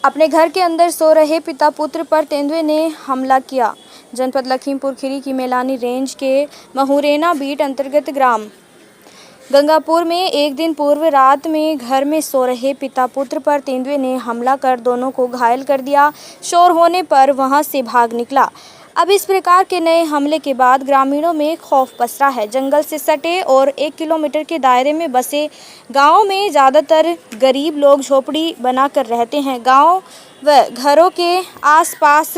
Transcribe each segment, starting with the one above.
अपने घर के अंदर सो रहे पिता पुत्र पर तेंदुए ने हमला किया। जनपद लखीमपुर खीरी की मैलानी रेंज के महुरेना बीट अंतर्गत ग्राम गंगापुर में एक दिन पूर्व रात में घर में सो रहे पिता पुत्र पर तेंदुए ने हमला कर दोनों को घायल कर दिया। शोर होने पर वहां से भाग निकला। अब इस प्रकार के नए हमले के बाद ग्रामीणों में खौफ पसरा है। जंगल से सटे और 1 किलोमीटर के दायरे में बसे गांव में ज़्यादातर गरीब लोग झोपड़ी बनाकर रहते हैं। गांव व घरों के आसपास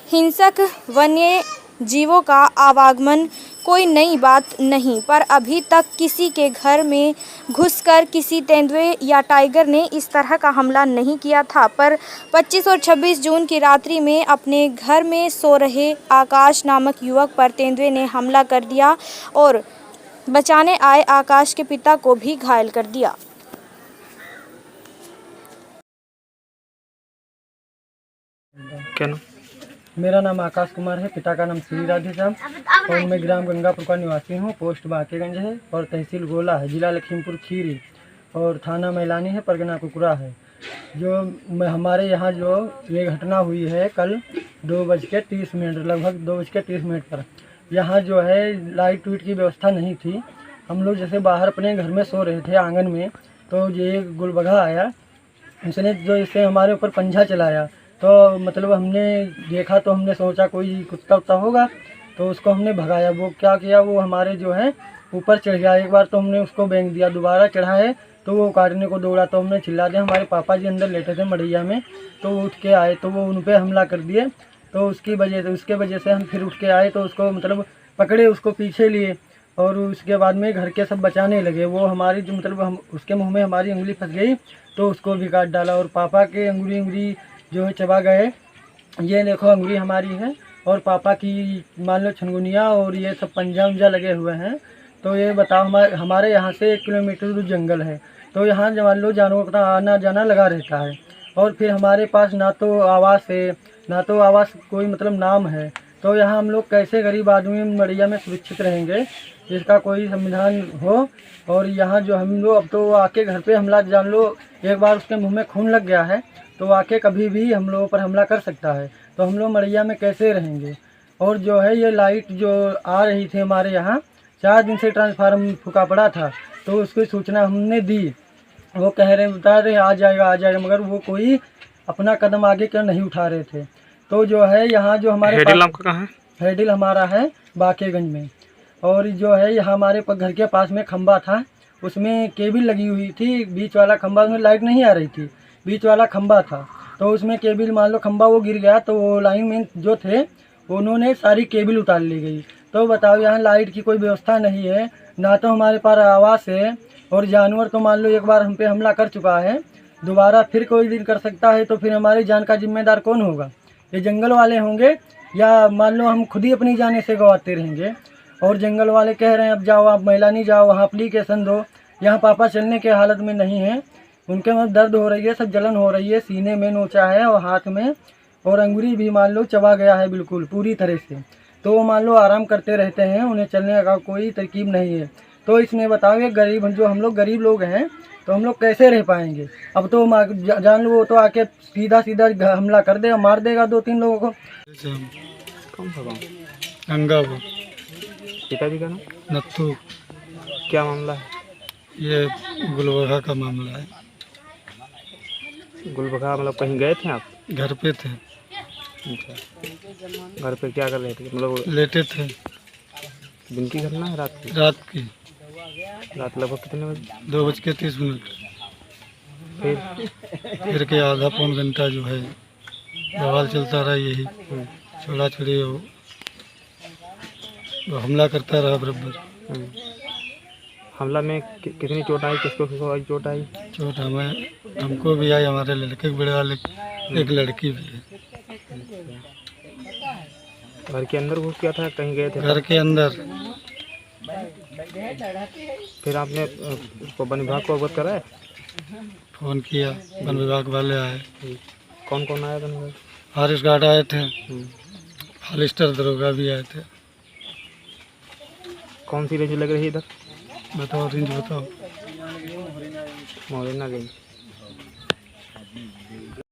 हिंसक वन्य जीवों का आवागमन कोई नई बात नहीं, पर अभी तक किसी के घर में घुसकर किसी तेंदुए या टाइगर ने इस तरह का हमला नहीं किया था। पर 25 और 26 जून की रात्रि में अपने घर में सो रहे आकाश नामक युवक पर तेंदुए ने हमला कर दिया और बचाने आए आकाश के पिता को भी घायल कर दिया। क्या नाम? मेरा नाम आकाश कुमार है, पिता का नाम श्री राधेश्याम और मैं ग्राम गंगापुर का निवासी हूँ। पोस्ट बाकेगंज है और तहसील गोला है, जिला लखीमपुर खीरी और थाना मैलानी है, परगना कुकुरा है। जो हमारे यहाँ जो ये घटना हुई है कल 2:30 लगभग 2:30 पर, यहाँ जो है लाइट वाइट की व्यवस्था नहीं थी। हम लोग जैसे बाहर अपने घर में सो रहे थे आंगन में, तो ये गुलबगा आया, उसने जो इससे हमारे ऊपर पंजा चलाया। तो मतलब हमने देखा तो हमने सोचा कोई कुत्ता उत्ता होगा, तो उसको हमने भगाया। वो क्या किया, वो हमारे जो है ऊपर चढ़ गया। एक बार तो हमने उसको बेंग दिया, दोबारा चढ़ा है तो वो काटने को दौड़ा, तो हमने चिल्ला दिया। हमारे पापा जी अंदर लेटे थे मड़ैया में, तो वो उठ के आए तो वो उन पर हमला कर दिए। तो उसके वजह से हम फिर उठ के आए तो उसको मतलब पकड़े, उसको पीछे लिए और उसके बाद में घर के सब बचाने लगे। वो हमारी जो मतलब हम उसके मुँह में हमारी उंगली फंस गई तो उसको भी काट डाला और पापा के अंगुली जो है चबा गए। ये देखो अंगुली हमारी है और पापा की मान लो छनगुनिया और ये सब पंजा उंजा लगे हुए हैं। तो ये बताओ, हमारे यहाँ से 1 किलोमीटर दूर जंगल है, तो यहाँ मान लो जानवरों का आना जाना लगा रहता है। और फिर हमारे पास ना तो आवास है, ना तो आवास कोई मतलब नाम है। तो यहाँ हम लोग कैसे गरीब आदमी मड़ैया में सुरक्षित रहेंगे, इसका कोई संविधान हो। और यहाँ जो हम लोग अब तो आके घर पे हमला, जान लो एक बार उसके मुँह में खून लग गया है तो आके कभी भी हम लोगों पर हमला कर सकता है। तो हम लोग मड़ैया में कैसे रहेंगे। और जो है ये लाइट जो आ रही थी हमारे यहाँ 4 दिन से ट्रांसफार्मर फूका पड़ा था, तो उसकी सूचना हमने दी। वो कह रहे बता रहे आ जाएगा, मगर वो कोई अपना कदम आगे क्यों नहीं उठा रहे थे। तो जो है यहाँ जो हमारे हेडिल आपका कहाँ है? हेडिल हमारा है बाकेगंज में। और जो है यहाँ हमारे घर के पास में खंबा था, उसमें केबल लगी हुई थी। बीच वाला खंबा, उसमें लाइट नहीं आ रही थी, बीच वाला खंबा था, तो उसमें केबल मान लो खंबा वो गिर गया तो वो लाइन मैन जो थे उन्होंने सारी केबल उतार ली गई। तो बताओ यहाँ लाइट की कोई व्यवस्था नहीं है, ना तो हमारे पास आवास है। और जानवर तो मान लो एक बार हम पे हमला कर चुका है, दोबारा फिर कोई दिन कर सकता है। तो फिर हमारी जान का जिम्मेदार कौन होगा? ये जंगल वाले होंगे या मान लो हम खुद ही अपनी जान से गंवाते रहेंगे। और जंगल वाले कह रहे हैं अब जाओ आप मैलानी जाओ, वहाँ एप्लीकेशन दो। यहाँ पापा चलने के हालत में नहीं है, उनके में दर्द हो रही है, सब जलन हो रही है, सीने में नोचा है और हाथ में, और अंगुली भी मान लो चबा गया है बिल्कुल पूरी तरह से। तो वो मान लो आराम करते रहते हैं, उन्हें चलने का कोई तरकीब नहीं है। तो इसमें बताओ ये गरीब, जो हम लोग गरीब लोग हैं, तो हम लोग कैसे रह पाएंगे। अब तो जान लो वो तो आके सीधा हमला कर देगा, मार देगा 2-3 लोगों को। कौन सा गाँव? गंगापुर। पिताजी का नाम? नत्थू। क्या मामला है? ये गुलबगा का मामला है। गुलबगा मतलब कहीं गए थे आप? घर पे थे। अच्छा, घर पे क्या कर रहे थे? मतलब लेटे थे। दिन की घटना है रात की? रात की। रात लगभग कितने बजे? 2:30। फिर के आधा पौन घंटा जो है बवाल चलता रहा, यही छोड़ा छोड़ी वो हमला करता रहा बराबर। हमला में कितनी चोट आई, किसको आई चोट आई? चोट हमको भी आई, हमारे लड़के के बड़े वाले एक लड़की भी है। घर के अंदर घुस गया था, कहीं गए थे? घर के अंदर। फिर आपने उसको वन विभाग को अवगत कराया? फ़ोन किया, वन विभाग वाले आए। कौन कौन आया वन विभाग? फॉरेस्ट गार्ड आए थे, फॉरेस्टर दरोगा भी आए थे। कौन सी रेंज लग रही है इधर? बताओ रेंज बताओ। मोरेना रेंज।